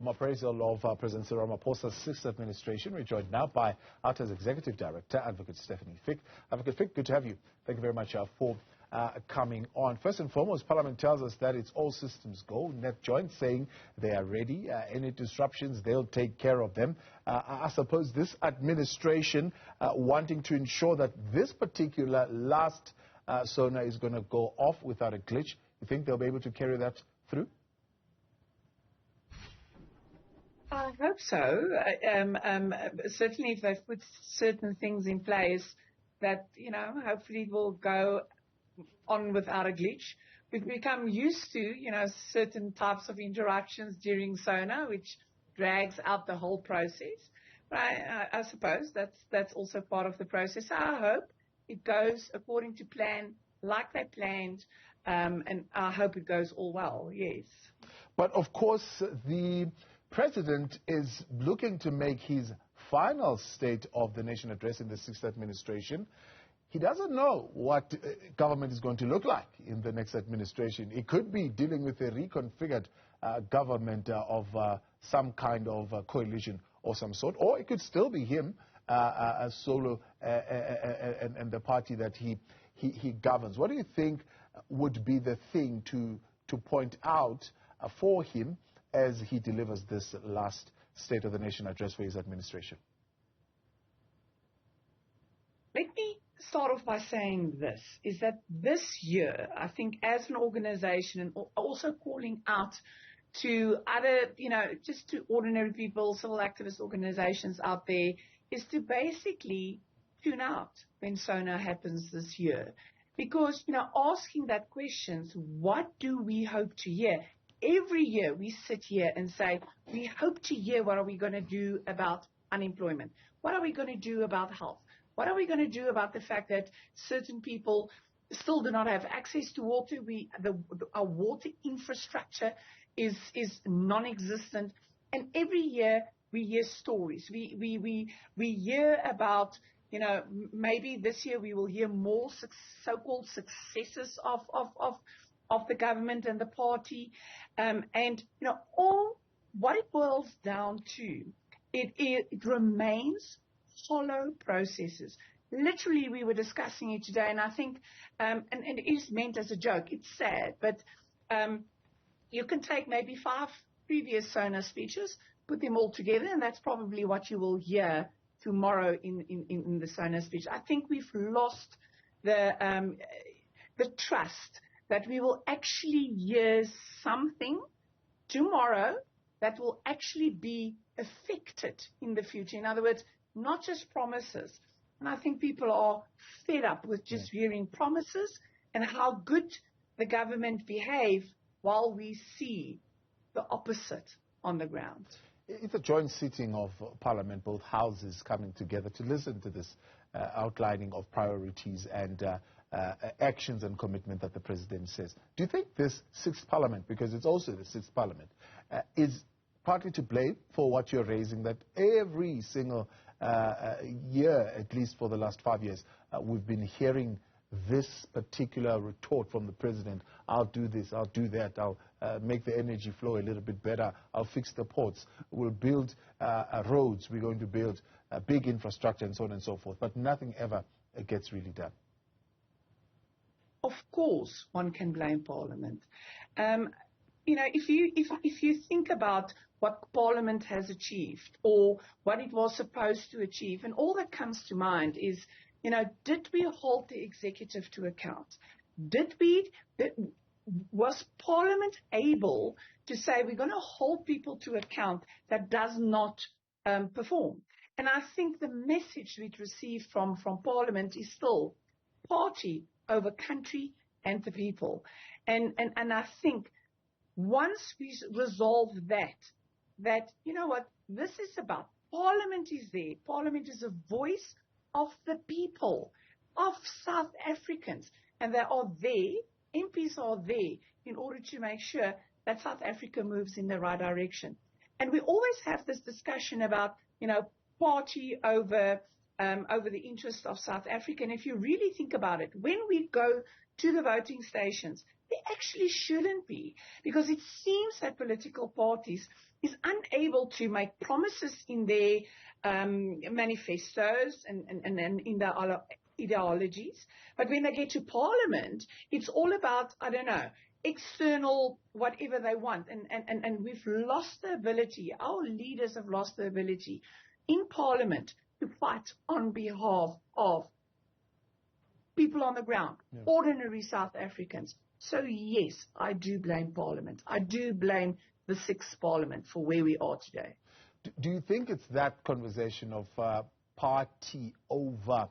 From appraisal of President Cyril Ramaphosa's sixth administration, we're joined now by Outa's Executive Director, Advocate Stefanie Fick. Advocate Fick, good to have you. Thank you very much for coming on. First and foremost, Parliament tells us that it's all systems go. Net Joint saying they are ready. Any disruptions, they'll take care of them. I suppose this administration wanting to ensure that this particular last Sona is going to go off without a glitch. You think they'll be able to carry that through? I hope so. Certainly if they've put certain things in place that, hopefully it will go on without a glitch. We've become used to, certain types of interruptions during Sona, which drags out the whole process. But I suppose that's also part of the process. I hope it goes according to plan, like they planned, and I hope it goes all well, yes. But of course, the President is looking to make his final State of the Nation address in the sixth administration. He doesn't know what government is going to look like in the next administration. It could be dealing with a reconfigured government of some kind of coalition or some sort, or it could still be him solo and the party that he governs. What do you think would be the thing to point out for him as he delivers this last State of the Nation address for his administration? Let me start off by saying this, is that this year, I think as an organization, and also calling out to other, just to ordinary people, civil activist organizations out there, is to basically tune out when Sona happens this year. Because, asking that question, what do we hope to hear? Every year we sit here and say, we hope to hear what are we going to do about unemployment? What are we going to do about health? What are we going to do about the fact that certain people still do not have access to water? Our water infrastructure is non-existent. And every year we hear stories. We hear about, maybe this year we will hear more so-called successes of the government and the party. All what it boils down to, it remains hollow processes. Literally, we were discussing it today, and I think, and it is meant as a joke, it's sad, but you can take maybe 5 previous Sona speeches, put them all together, and that's probably what you will hear tomorrow in the Sona speech. I think we've lost the trust that we will actually hear something tomorrow that will actually be affected in the future. In other words, not just promises. And I think people are fed up with just hearing promises and how good the government behave while we see the opposite on the ground. It's a joint sitting of Parliament, both houses coming together to listen to this outlining of priorities and actions and commitment that the President says. Do you think this sixth Parliament, because it's also the sixth Parliament, is partly to blame for what you're raising, that every single year, at least for the last 5 years, we've been hearing this particular retort from the President? I'll do this, I'll do that, I'll make the energy flow a little bit better, I'll fix the ports, we'll build roads, we're going to build big infrastructure and so on and so forth, but nothing ever gets really done. Of course, one can blame Parliament. If you think about what Parliament has achieved or what it was supposed to achieve, and all that comes to mind is, did we hold the executive to account? Was Parliament able to say we're going to hold people to account that does not perform? And I think the message we'd received from Parliament is still party over country and the people. And I think once we resolve that, this is about, Parliament is there. Parliament is a voice of the people, of South Africans. And they are there, MPs are there, in order to make sure that South Africa moves in the right direction. And we always have this discussion about, party over the interest of South Africa. And if you really think about it, when we go to the voting stations, they actually shouldn't be, because it seems that political parties is unable to make promises in their manifestos and in their ideologies. But when they get to Parliament, it's all about, I don't know, external whatever they want. And we've lost the ability, our leaders have lost the ability in Parliament to fight on behalf of people on the ground, ordinary South Africans. So yes, I do blame Parliament. I do blame the 6th Parliament for where we are today. Do you think it's that conversation of party over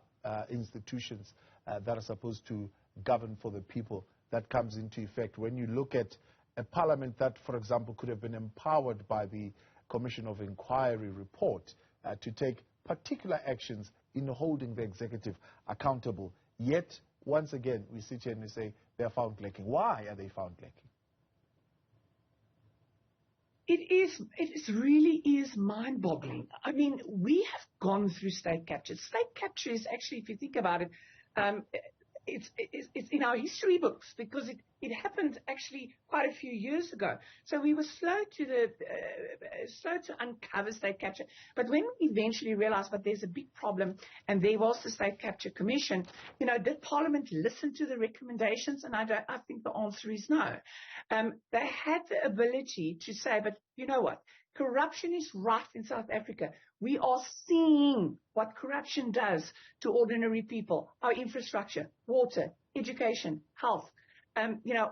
institutions that are supposed to govern for the people that comes into effect when you look at a parliament that, for example, could have been empowered by the Commission of Inquiry report to take particular actions in holding the executive accountable? Yet, once again, we sit here and we say they're found lacking. Why are they found lacking? It really is mind-boggling. I mean, we have gone through state capture. State capture is actually, if you think about it, it's in our history books because it happened actually quite a few years ago. So we were slow to uncover state capture. But when we eventually realized that there's a big problem, and there was the State Capture Commission, did Parliament listen to the recommendations? And I think the answer is no. They had the ability to say, but you know what? Corruption is rife in South Africa. We are seeing what corruption does to ordinary people, our infrastructure, water, education, health,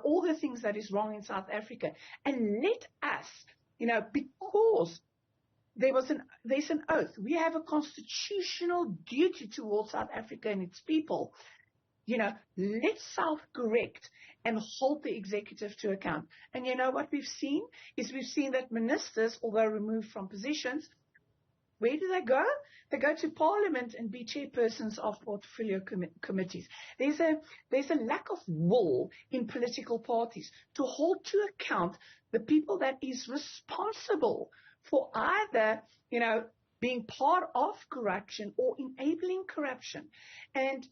all the things that is wrong in South Africa. And let us, because there's an oath. We have a constitutional duty towards South Africa and its people. Let's self-correct and hold the executive to account. And you know what we've seen? We've seen that ministers, although removed from positions, where do they go? They go to Parliament and be chairpersons of portfolio committees. There's a lack of will in political parties to hold to account the people that is responsible for either, being part of corruption or enabling corruption. And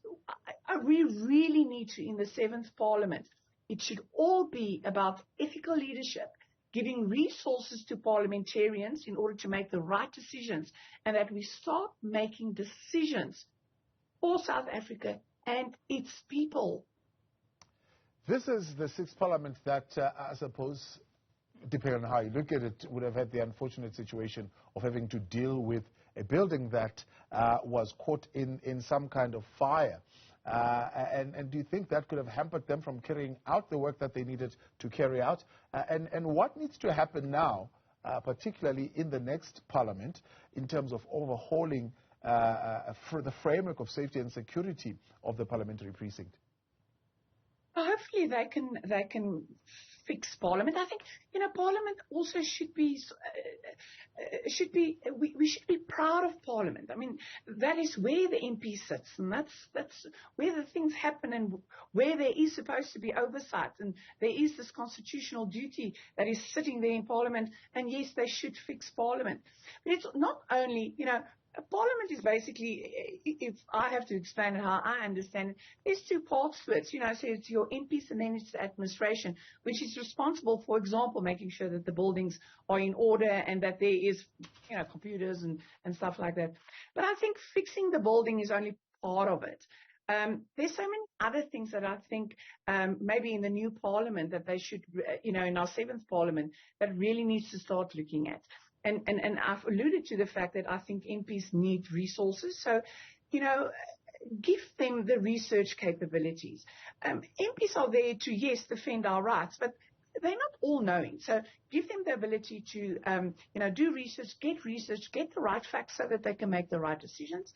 we really need to, in the 7th Parliament, it should all be about ethical leadership, giving resources to parliamentarians in order to make the right decisions, and that we start making decisions for South Africa and its people. This is the 6th Parliament that, I suppose, depending on how you look at it, would have had the unfortunate situation of having to deal with a building that was caught in some kind of fire. And do you think that could have hampered them from carrying out the work that they needed to carry out? And what needs to happen now, particularly in the next Parliament, in terms of overhauling for the framework of safety and security of the parliamentary precinct? Hopefully they can fix Parliament. I think, Parliament also should be, we should be proud of Parliament. I mean, that is where the MP sits, and that's where the things happen, and where there is supposed to be oversight, and there is this constitutional duty that is sitting there in Parliament, and yes, they should fix Parliament. But it's not only, a Parliament is basically, if I have to explain how I understand it, there's 2 parts to it. So it's your MPs and then it's the administration, which is responsible, for example, making sure that the buildings are in order and that there is, computers and stuff like that. But I think fixing the building is only part of it. There's so many other things that I think maybe in the new Parliament that they should, in our 7th Parliament, that really needs to start looking at. And I've alluded to the fact that I think MPs need resources. So, give them the research capabilities. MPs are there to, yes, defend our rights, but they're not all knowing. So give them the ability to, do research, get the right facts so that they can make the right decisions.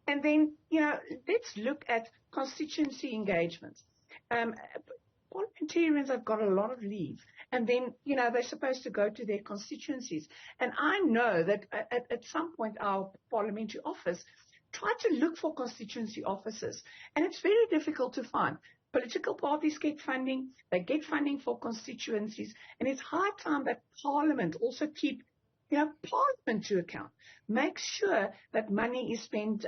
And then, let's look at constituency engagements. Parliamentarians have got a lot of leave, and then, they're supposed to go to their constituencies. And I know that at some point our parliamentary office tried to look for constituency officers, and it's very difficult to find. Political parties get funding, they get funding for constituencies, and it's high time that Parliament also keep Parliament to account. Make sure that money is spent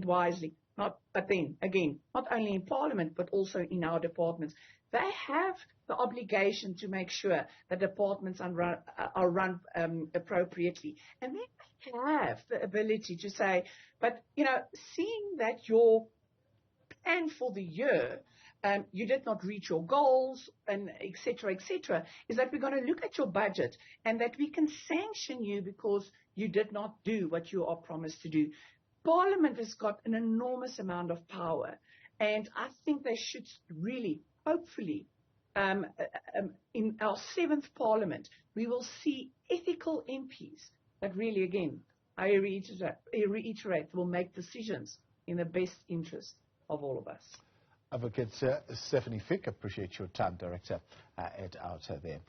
wisely. But then, again, not only in Parliament, but also in our departments. they have the obligation to make sure that departments are run appropriately. And they have the ability to say, but, seeing that your plan for the year, you did not reach your goals, and et cetera, is that we're going to look at your budget and that we can sanction you because you did not do what you are promised to do. Parliament has got an enormous amount of power, and I think they should really, hopefully, in our 7th Parliament, we will see ethical MPs that really, again, I reiterate, will make decisions in the best interest of all of us. Advocate Stefanie Fick, appreciate your time, Director at Outa there.